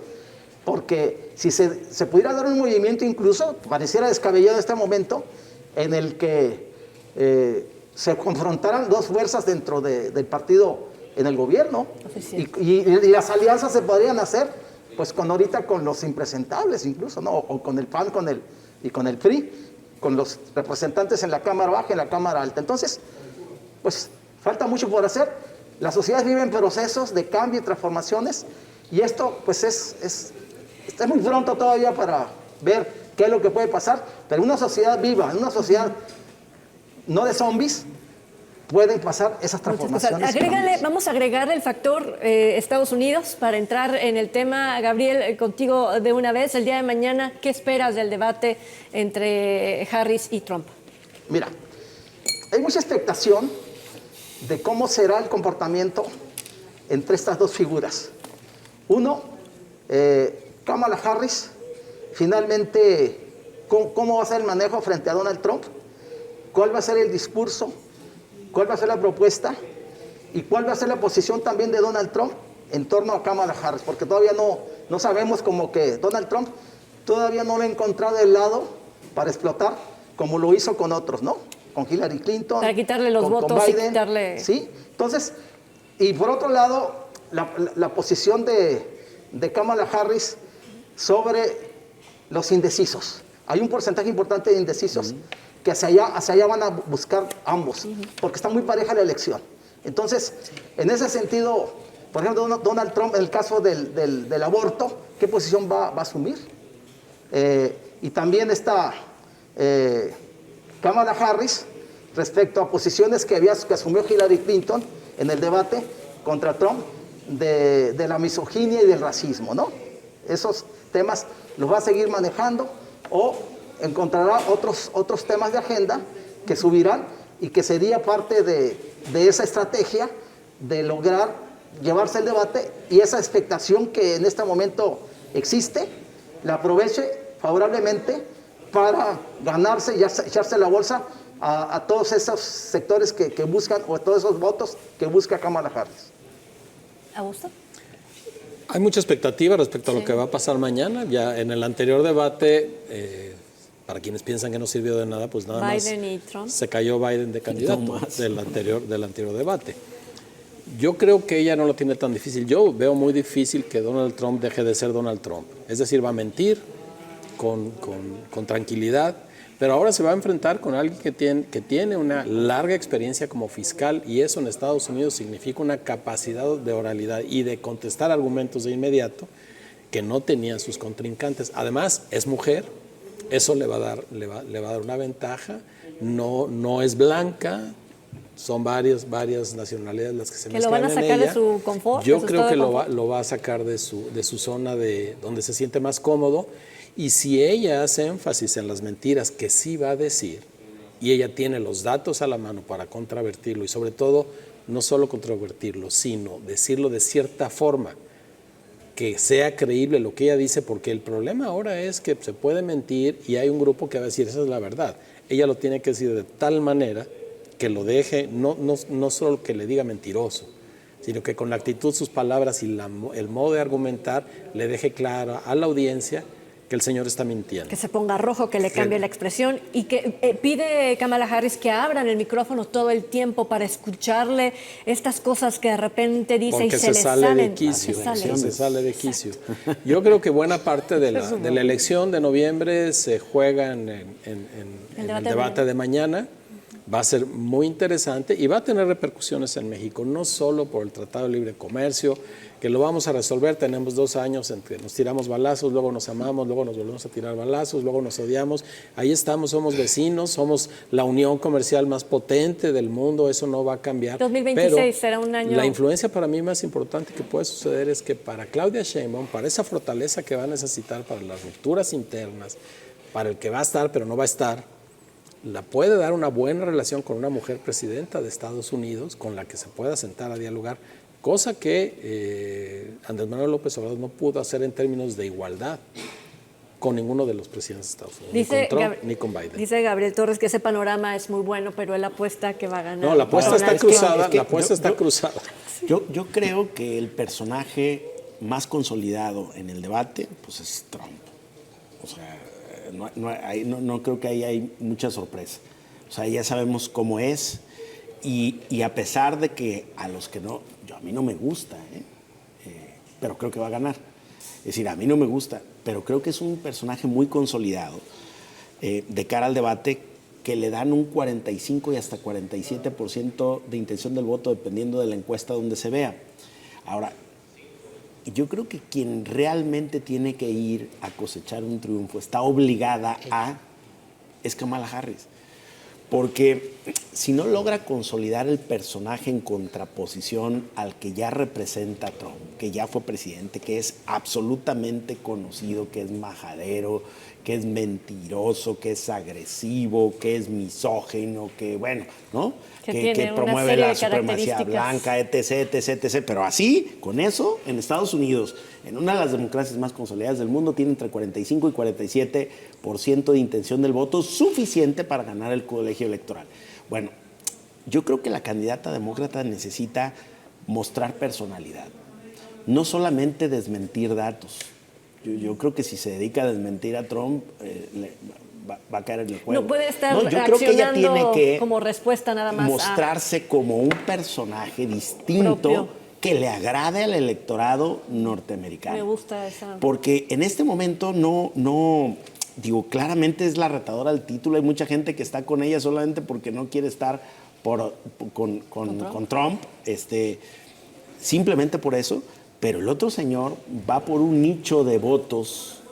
porque si se pudiera dar un movimiento incluso, pareciera descabellado en este momento, en el que se confrontaran dos fuerzas dentro del partido en el gobierno, y las alianzas se podrían hacer pues ahorita con los impresentables incluso, ¿no? O con el PAN y con el PRI, con los representantes en la Cámara Baja y en la Cámara Alta. Entonces, pues falta mucho por hacer. Las sociedades viven procesos de cambio y transformaciones, y esto pues es Está muy pronto todavía para ver qué es lo que puede pasar, pero en una sociedad viva, en una sociedad no de zombies, pueden pasar esas transformaciones. Vamos a agregarle el factor Estados Unidos para entrar en el tema. Gabriel, contigo de una vez, el día de mañana, ¿qué esperas del debate entre Harris y Trump? Mira, hay mucha expectación de cómo será el comportamiento entre estas dos figuras. Uno, Kamala Harris, finalmente, ¿cómo va a ser el manejo frente a Donald Trump? ¿Cuál va a ser el discurso? ¿Cuál va a ser la propuesta? ¿Y cuál va a ser la posición también de Donald Trump en torno a Kamala Harris? Porque todavía no sabemos, como que Donald Trump todavía no lo ha encontrado el lado para explotar, como lo hizo con otros, ¿no? Con Hillary Clinton. Para quitarle los votos con Biden, y quitarle... ¿sí? Entonces, y por otro lado, la posición de Kamala Harris sobre los indecisos. Hay un porcentaje importante de indecisos que hacia allá van a buscar ambos, porque está muy pareja la elección. Entonces, en ese sentido, por ejemplo, Donald Trump, en el caso del aborto, ¿qué posición va a asumir? Y también está Kamala Harris respecto a posiciones que asumió Hillary Clinton en el debate contra Trump de la misoginia y del racismo, ¿no? Esos temas los va a seguir manejando o encontrará otros temas de agenda que subirán y que sería parte de esa estrategia de lograr llevarse el debate, y esa expectación que en este momento existe, la aproveche favorablemente para ganarse y echarse la bolsa a todos esos sectores que buscan, o a todos esos votos que busca Kamala Harris. ¿Augusto? Hay mucha expectativa respecto a lo que va a pasar mañana. Ya en el anterior debate, para quienes piensan que no sirvió de nada, pues nada Biden más y Trump. se cayó Biden de candidato del anterior debate. Yo creo que ella no lo tiene tan difícil. Yo veo muy difícil que Donald Trump deje de ser Donald Trump. Es decir, va a mentir con tranquilidad, pero ahora se va a enfrentar con alguien que tiene una larga experiencia como fiscal, y eso en Estados Unidos significa una capacidad de oralidad y de contestar argumentos de inmediato que no tenían sus contrincantes. Además, es mujer, eso le va a dar una ventaja. No es blanca, son varias nacionalidades las que se mezclan en ella. ¿Que lo van a sacar de su confort? Yo creo que lo va a sacar de su zona de donde se siente más cómodo. Y si ella hace énfasis en las mentiras que sí va a decir, y ella tiene los datos a la mano para contravertirlo, y sobre todo, no solo contravertirlo, sino decirlo de cierta forma que sea creíble lo que ella dice, porque el problema ahora es que se puede mentir y hay un grupo que va a decir, esa es la verdad. Ella lo tiene que decir de tal manera que lo deje, no solo que le diga mentiroso, sino que con la actitud, sus palabras y el modo de argumentar le deje claro a la audiencia que el señor está mintiendo. Que se ponga rojo, que le cambie la expresión, y que pide Kamala Harris que abran el micrófono todo el tiempo para escucharle estas cosas que de repente dice. Porque y se le sale de quicio. Se sale de quicio. Yo creo que buena parte de la elección de noviembre se juega en el debate de mañana. Va a ser muy interesante y va a tener repercusiones en México, no solo por el Tratado de Libre Comercio, que lo vamos a resolver. Tenemos 2 años en que nos tiramos balazos, luego nos amamos, luego nos volvemos a tirar balazos, luego nos odiamos. Ahí estamos, somos vecinos, somos la unión comercial más potente del mundo, eso no va a cambiar. 2026 será un año. La influencia para mí más importante que puede suceder es que para Claudia Sheinbaum, para esa fortaleza que va a necesitar para las rupturas internas, para el que va a estar pero no va a estar, la puede dar una buena relación con una mujer presidenta de Estados Unidos con la que se pueda sentar a dialogar, cosa que Andrés Manuel López Obrador no pudo hacer en términos de igualdad con ninguno de los presidentes de Estados Unidos, ni con Trump ni con Biden. Dice Gabriel Torres que ese panorama es muy bueno, pero él apuesta que va a ganar. No, la apuesta está cruzada, la apuesta está cruzada. Yo creo que el personaje más consolidado en el debate pues es Trump. O sea, no creo que ahí hay mucha sorpresa. O sea, ya sabemos cómo es, y a pesar de que a los que no, a mí no me gusta, pero creo que va a ganar. Es decir, a mí no me gusta, pero creo que es un personaje muy consolidado de cara al debate, que le dan un 45 y hasta 47% de intención del voto, dependiendo de la encuesta donde se vea. Ahora, yo creo que quien realmente tiene que ir a cosechar un triunfo, está obligada es Kamala Harris. Porque si no logra consolidar el personaje en contraposición al que ya representa Trump, que ya fue presidente, que es absolutamente conocido, que es majadero, que es mentiroso, que es agresivo, que es misógino, que bueno, ¿no? Que promueve la supremacía blanca, etc., etc., etc. Pero así, con eso, en Estados Unidos, en una de las democracias más consolidadas del mundo, tiene entre 45 y 47% de intención del voto, suficiente para ganar el colegio electoral. Bueno, yo creo que la candidata demócrata necesita mostrar personalidad, no solamente desmentir datos. Yo creo que si se dedica a desmentir a Trump, va a caer en el juego. No puede estar yo creo que ella tiene que como respuesta nada más mostrarse como un personaje distinto propio, que le agrade al electorado norteamericano. Me gusta esa. Porque en este momento digo, claramente es la retadora del título. Hay mucha gente que está con ella solamente porque no quiere estar con Trump, simplemente por eso. Pero el otro señor va por un nicho de votos,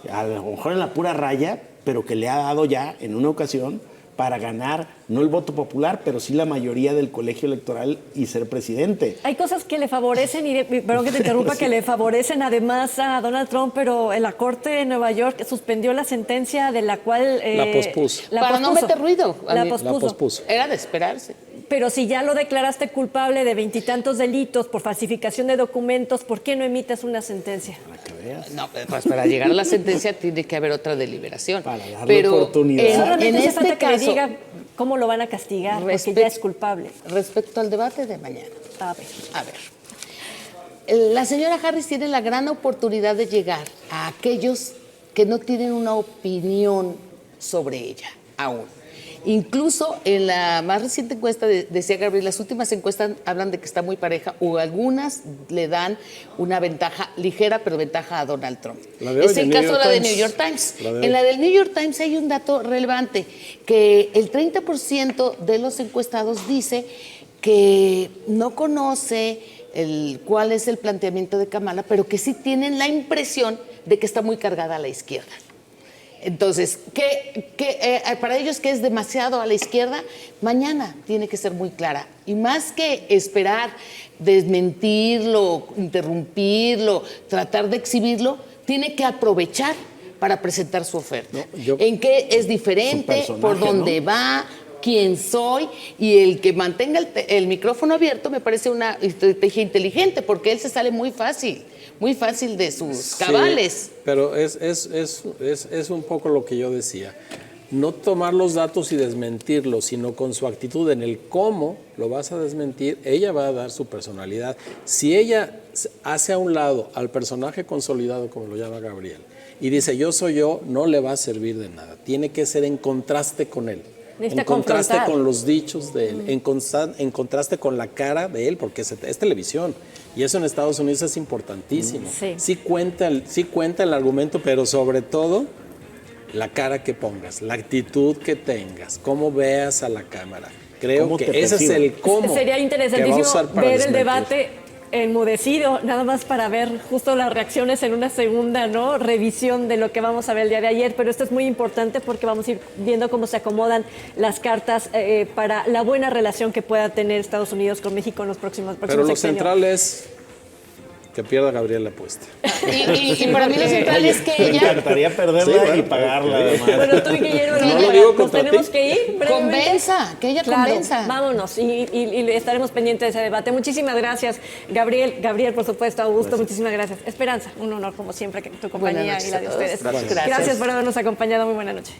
a lo mejor en la pura raya, pero que le ha dado ya en una ocasión para ganar, no el voto popular, pero sí la mayoría del colegio electoral y ser presidente. Hay cosas que le favorecen, perdón que te interrumpa, que le favorecen además a Donald Trump, pero en la Corte de Nueva York suspendió la sentencia de la cual... la pospuso. Para no meter ruido. La pospuso. Era de esperarse. Pero si ya lo declaraste culpable de 20 y tantos delitos por falsificación de documentos, ¿por qué no emites una sentencia? Para que veas. No, pues para llegar a la sentencia tiene que haber otra deliberación. Para darle oportunidad. Solamente hace este falta que le caso, diga cómo lo van a castigar, porque ya es culpable. Respecto al debate de mañana. A ver. La señora Harris tiene la gran oportunidad de llegar a aquellos que no tienen una opinión sobre ella aún. Incluso en la más reciente encuesta, decía Gabriel, las últimas encuestas hablan de que está muy pareja, o algunas le dan una ventaja ligera, pero ventaja a Donald Trump. Es el caso de la de New York Times. En la del New York Times hay un dato relevante, que el 30% de los encuestados dice que no conoce cuál es el planteamiento de Kamala, pero que sí tienen la impresión de que está muy cargada a la izquierda. Entonces, para ellos que es demasiado a la izquierda, mañana tiene que ser muy clara. Y más que esperar, desmentirlo, interrumpirlo, tratar de exhibirlo, tiene que aprovechar para presentar su oferta. En qué es diferente, por dónde va, quién soy, y el que mantenga el micrófono abierto me parece una estrategia inteligente, porque él se sale muy fácil de sus cabales. Sí, pero es un poco lo que yo decía. No tomar los datos y desmentirlos, sino con su actitud en el cómo lo vas a desmentir, ella va a dar su personalidad. Si ella hace a un lado al personaje consolidado, como lo llama Gabriel, y dice yo soy yo, no le va a servir de nada. Tiene que ser en contraste con él. En contraste con los dichos de él, en contraste con la cara de él, porque es televisión. Y eso en Estados Unidos es importantísimo. Sí cuenta el argumento, pero sobre todo la cara que pongas, la actitud que tengas, cómo veas a la cámara. Creo que ese es el cómo. Sería interesantísimo ver el debate enmudecido, nada más para ver justo las reacciones en una segunda, ¿no?, revisión de lo que vamos a ver el día de ayer, pero esto es muy importante porque vamos a ir viendo cómo se acomodan las cartas para la buena relación que pueda tener Estados Unidos con México en los próximos Pero lo sexenios. central es que pierda Gabriel la apuesta. Y para mí lo central es que ella... Me encantaría perderla y pagarla, además. Bueno, tú y Guillermo, No lo digo contra tenemos ti. que ir brevemente. Convenza, que ella convenza. Vámonos y estaremos pendientes de ese debate. Muchísimas gracias, Gabriel, por supuesto, Augusto, muchísimas gracias. Esperanza, un honor como siempre que tu compañía y la de ustedes. Gracias. Gracias por habernos acompañado. Muy buena noche.